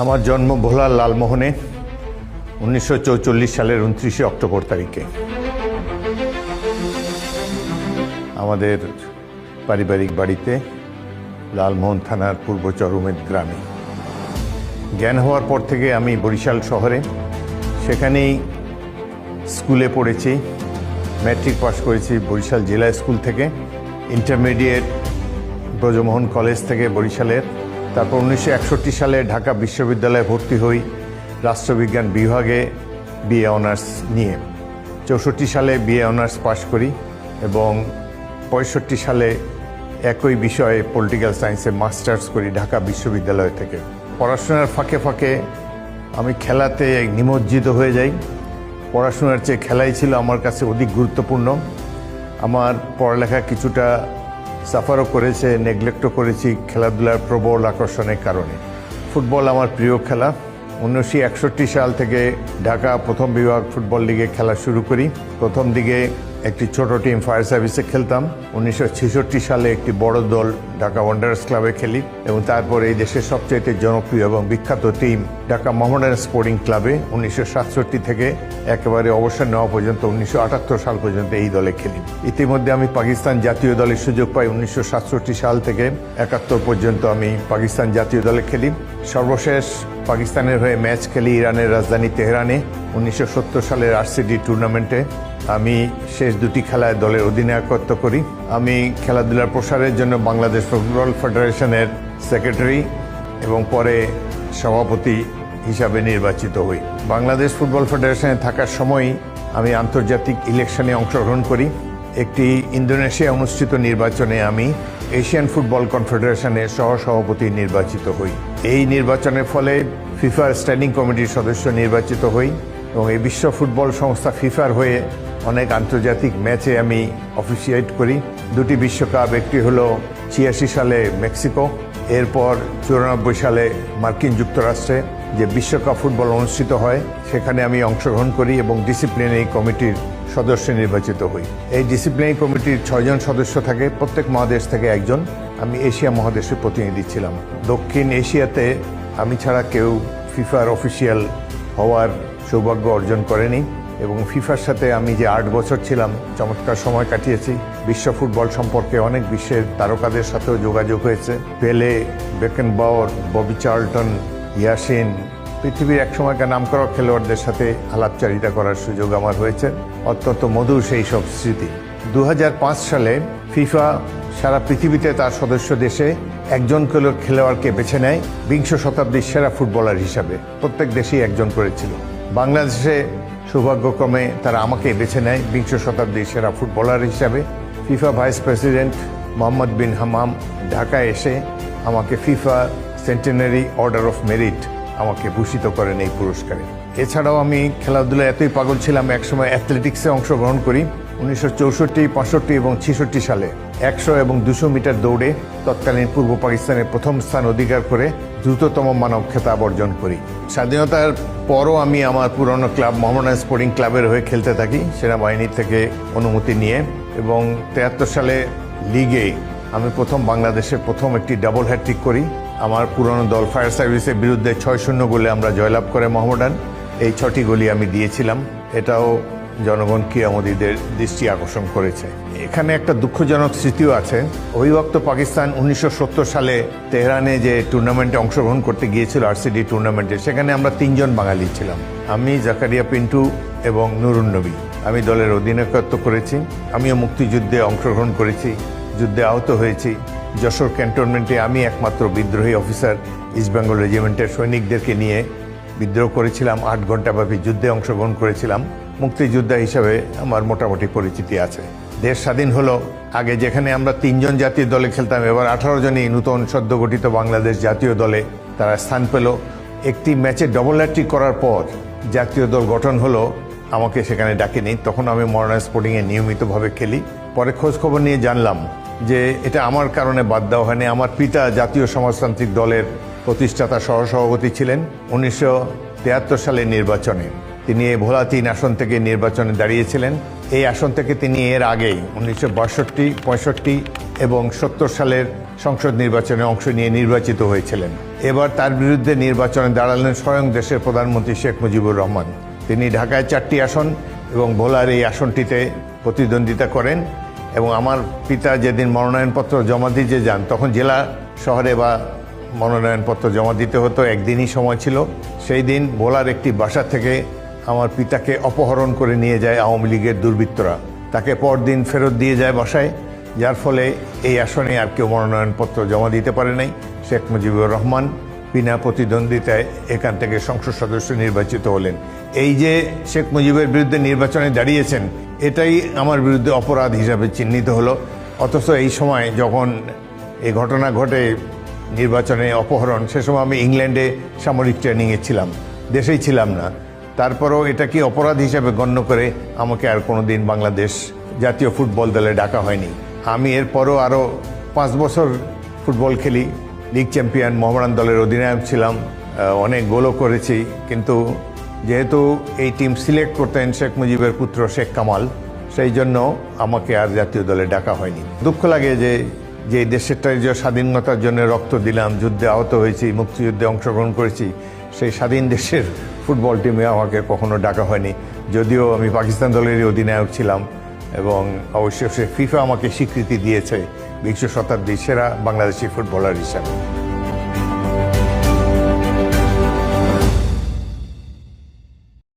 আমার জন্ম ভোলার লালমোহনে 1944 সালের 29শে অক্টোবর তারিখে। আমাদের পারিবারিক বাড়িতে লালমোহন থানার পূর্ব চরুমেদ গ্রামে। জ্ঞান হওয়ার পর থেকে আমি বরিশাল শহরে সেখানেই স্কুলে পড়েছি। ম্যাট্রিক পাস করেছি বরিশাল জেলা স্কুল থেকে, ইন্টারমিডিয়েট ব্রজমোহন কলেজ থেকে বরিশালের। তারপর 1961 সালে ঢাকা বিশ্ববিদ্যালয়ে ভর্তি হই রাষ্ট্রবিজ্ঞান বিভাগে বিএ অনার্স নিয়ে। 64 সালে বিএ অনার্স পাশ করি এবং 65 সালে একই বিষয়ে পলিটিক্যাল সায়েন্সে মাস্টার্স করি ঢাকা বিশ্ববিদ্যালয় থেকে। পড়াশোনার ফাঁকে ফাঁকে আমি খেলাতে নিমজ্জিত হয়ে যাই। পড়াশোনার চেয়ে খেলাই ছিল আমার কাছে অধিক গুরুত্বপূর্ণ। আমার পড়ালেখা কিছুটা সাফারও করেছে, নেগলেক্টও করেছি খেলাধুলার প্রবল আকর্ষণের কারণে। ফুটবল আমার প্রিয় খেলা। 1961 সাল থেকে ঢাকা প্রথম বিভাগ ফুটবল লিগে খেলা শুরু করি। প্রথম দিকে একটি ছোট টিম ফায়ার সার্ভিসে খেলতাম। 1966 সালে একটি বড় দল ঢাকা ওয়ান্ডারার্স ক্লাবে খেলি এবং তারপর এই দেশের সবচেয়ে জনপ্রিয় এবং বিখ্যাত টিম ঢাকা মোহামেডান স্পোর্টিং ক্লাবে 1967 থেকে একেবারে অবসর নেওয়া পর্যন্ত 1978 সাল পর্যন্ত এই দলে খেলি। ইতিমধ্যে আমি পাকিস্তান জাতীয় দলের সুযোগ পাই। 1967 সাল থেকে 71 পর্যন্ত আমি পাকিস্তান জাতীয় দলে খেলি। সর্বশেষ পাকিস্তানের হয়ে ম্যাচ খেলি ইরানের রাজধানী তেহরানে 1970 সালের আরসিডি টুর্নামেন্টে। আমি শেষ দুটি খেলায় দলের অধিনায়কত্ব করি। আমি খেলাধুলার প্রসারের জন্য বাংলাদেশ ফুটবল ফেডারেশনের সেক্রেটারি এবং পরে সভাপতি হিসাবে নির্বাচিত হই। বাংলাদেশ ফুটবল ফেডারেশনে থাকার সময়ই আমি আন্তর্জাতিক ইলেকশনে অংশগ্রহণ করি। একটি ইন্দোনেশিয়া অনুষ্ঠিত নির্বাচনে আমি এশিয়ান ফুটবল কনফেডারেশনের সহসভাপতি নির্বাচিত হই। এই নির্বাচনের ফলে ফিফার স্ট্যান্ডিং কমিটির সদস্য নির্বাচিত হই এবং এই বিশ্ব ফুটবল সংস্থা ফিফার হয়ে অনেক আন্তর্জাতিক ম্যাচে আমি অফিসিয়েট করি। দুটি বিশ্বকাপ, একটি হলো 86 সালে মেক্সিকো, এরপর 94 সালে মার্কিন যুক্তরাষ্ট্রে যে বিশ্বকাপ ফুটবল অনুষ্ঠিত হয় সেখানে আমি অংশগ্রহণ করি এবং ডিসিপ্লিনারি কমিটির সদস্য নির্বাচিত হই। এই ডিসিপ্লিনারি কমিটির 6 জন সদস্য থাকে, প্রত্যেক মহাদেশ থেকে একজন। আমি এশিয়া মহাদেশের প্রতিনিধি ছিলাম। দক্ষিণ এশিয়াতে আমি ছাড়া কেউ ফিফার অফিসিয়াল হওয়ার সৌভাগ্য অর্জন করেনি এবং ফিফার সাথে আমি যে 8 বছর ছিলাম চমৎকার সময় কাটিয়েছি। বিশ্ব ফুটবল সম্পর্কে অনেক বিশ্বের তারকাদের সাথেও যোগাযোগ হয়েছে। পেলে, বেকেনবাওয়ার, ববি চার্লটন, ইয়াসিন, পৃথিবীর একসময়কার নামকরা খেলোয়াড়দের সাথে আলাপচারিতা করার সুযোগ আমার হয়েছে। অত্যন্ত মধুর সেই সব স্মৃতি। 2005 সালে ফিফা সারা পৃথিবীতে তার সদস্য দেশে একজন খেলোয়াড়কে বেছে নেয় বিংশ শতাব্দীর সেরা ফুটবলার হিসাবে। প্রত্যেক দেশেই একজন করেছিল। বাংলাদেশে সৌভাগ্যক্রমে তারা আমাকে বেছে নেয় বিংশ শতাব্দীর সেরা ফুটবলার হিসাবে। ফিফা ভাইস প্রেসিডেন্ট মোহাম্মদ বিন হামাম ঢাকায় এসে আমাকে FIFA centenary order of merit আমাকে ভূষিত করেন এই পুরস্কারে। এছাড়াও আমি খেলাধুলায় এতই পাগল ছিলাম, একসময় অ্যাথলেটিক্সে অংশগ্রহণ করি। 1964, 65 এবং 66 সালে 100 এবং 200 মিটার দৌড়ে তৎকালীন পূর্ব পাকিস্তানের প্রথম স্থান অধিকার করে দ্রুততম মানব খেতাব অর্জন করি। স্বাধীনতার পরও আমি আমার পুরনো ক্লাব মোহামেডান স্পোর্টিং ক্লাবের হয়ে খেলতে থাকি সেনাবাহিনী থেকে অনুমতি নিয়ে এবং 73 সালে লিগে আমি বাংলাদেশের প্রথম একটি ডাবল হ্যাট্রিক করি। আমার পুরনো দল ফায়ার সার্ভিসের বিরুদ্ধে 6-0 গোলে আমরা জয়লাভ করে মোহামেডান। এই 6টি গোলই আমি দিয়েছিলাম। এটাও জনগণ ক্রীড়ামোদীদের দৃষ্টি আকর্ষণ করেছে। এখানে একটা দুঃখজনক স্মৃতিও আছে। অবিভক্ত পাকিস্তান 1970 সালে তেহরানে যে টুর্নামেন্টে অংশগ্রহণ করতে গিয়েছিল আরসিডি টুর্নামেন্টে, সেখানে আমরা 3 জন বাঙালি ছিলাম, আমি, জাকারিয়া পিন্টু এবং নুরুন নবী। আমি দলের অধিনায়কত্ব করেছি। আমিও মুক্তিযুদ্ধে অংশগ্রহণ করেছি, যুদ্ধে আহত হয়েছি। যশোর ক্যান্টনমেন্টে আমি একমাত্র বিদ্রোহী অফিসার ইস্টবেঙ্গল রেজিমেন্টের সৈনিকদেরকে নিয়ে বিদ্রোহ করেছিলাম। 8 ঘণ্টাব্যাপী যুদ্ধে অংশগ্রহণ করেছিলাম। মুক্তিযোদ্ধা হিসাবে আমার মোটামুটি পরিচিতি আছে। দেশ স্বাধীন হলো, আগে যেখানে আমরা 3 জন জাতীয় দলে খেলতাম, এবার 18 জনই নূতন সদ্য গঠিত বাংলাদেশ জাতীয় দলে তারা স্থান পেল। একটি ম্যাচে ডবল হ্যাট্রিক করার পর জাতীয় দল গঠন হলো, আমাকে সেখানে ডাকেনি। তখন আমি মোহামেডান স্পোর্টিংয়ে নিয়মিতভাবে খেলি। পরে খোঁজ খবর নিয়ে জানলাম যে এটা আমার কারণে বাদ দেওয়া হয়নি। আমার পিতা জাতীয় সমাজতান্ত্রিক দলের প্রতিষ্ঠাতা সহসভাপতি ছিলেন। 1973 সালের নির্বাচনে তিনি এই ভোলা 3 আসন থেকে নির্বাচনে দাঁড়িয়েছিলেন। এই আসন থেকে তিনি এর আগেই 1962, 65 এবং 70 সালের সংসদ নির্বাচনে অংশ নিয়ে নির্বাচিত হয়েছিলেন। এবার তার বিরুদ্ধে নির্বাচনে দাঁড়ালেন স্বয়ং দেশের প্রধানমন্ত্রী শেখ মুজিবুর রহমান। তিনি ঢাকায় 4টি আসন এবং ভোলার এই আসনটিতে প্রতিদ্বন্দ্বিতা করেন এবং আমার পিতা যেদিন মনোনয়নপত্র জমা দিতে যান তখন জেলা শহরে বা মনোনয়নপত্র জমা দিতে হতো, একদিনই সময় ছিল। সেই দিন ভোলার একটি বাসা থেকে আমার পিতাকে অপহরণ করে নিয়ে যায় আওয়ামী লীগের দুর্বৃত্তরা। তাকে পরদিন ফেরত দিয়ে যায় বাসায়, যার ফলে এই আসনে আর কেউ মনোনয়নপত্র জমা দিতে পারে নাই। শেখ মুজিবুর রহমান বিনা প্রতিদ্বন্দ্বিতায় এখান থেকে সংসদ সদস্য নির্বাচিত হলেন। এই যে শেখ মুজিবের বিরুদ্ধে নির্বাচনে দাঁড়িয়েছেন, এটাই আমার বিরুদ্ধে অপরাধ হিসাবে চিহ্নিত হলো। অথচ এই সময় যখন এই ঘটনা ঘটে, নির্বাচনে অপহরণ, সে সময় আমি ইংল্যান্ডে সামরিক ট্রেনিংয়ে ছিলাম, দেশেই ছিলাম না। তারপরেও এটা কি অপরাধ হিসাবে গণ্য করে আমাকে আর কোনোদিন বাংলাদেশ জাতীয় ফুটবল দলে ডাকা হয়নি। আমি এরপরও আরও 5 বছর ফুটবল খেলি, লিগ চ্যাম্পিয়ন মোহামেডান দলের অধিনায়ক ছিলাম, অনেক গোলও করেছি। কিন্তু যেহেতু এই টিম সিলেক্ট করতেন শেখ মুজিবের পুত্র শেখ কামাল, সেই জন্য আমাকে আর জাতীয় দলে ডাকা হয়নি। দুঃখ লাগে যে দেশেরটা যে স্বাধীনতার জন্য রক্ত দিলাম, যুদ্ধে আহত হয়েছি, মুক্তিযুদ্ধে অংশগ্রহণ করেছি, সেই স্বাধীন দেশের ফুটবল টিমে আমাকে কখনো ডাকা হয়নি। যদিও আমি পাকিস্তান দলেরই অধিনায়ক ছিলাম এবং অবশ্যই ফিফা আমাকে স্বীকৃতি দিয়েছে 20 শতাব্দীর সেরা বাংলাদেশি ফুটবলার হিসাবে।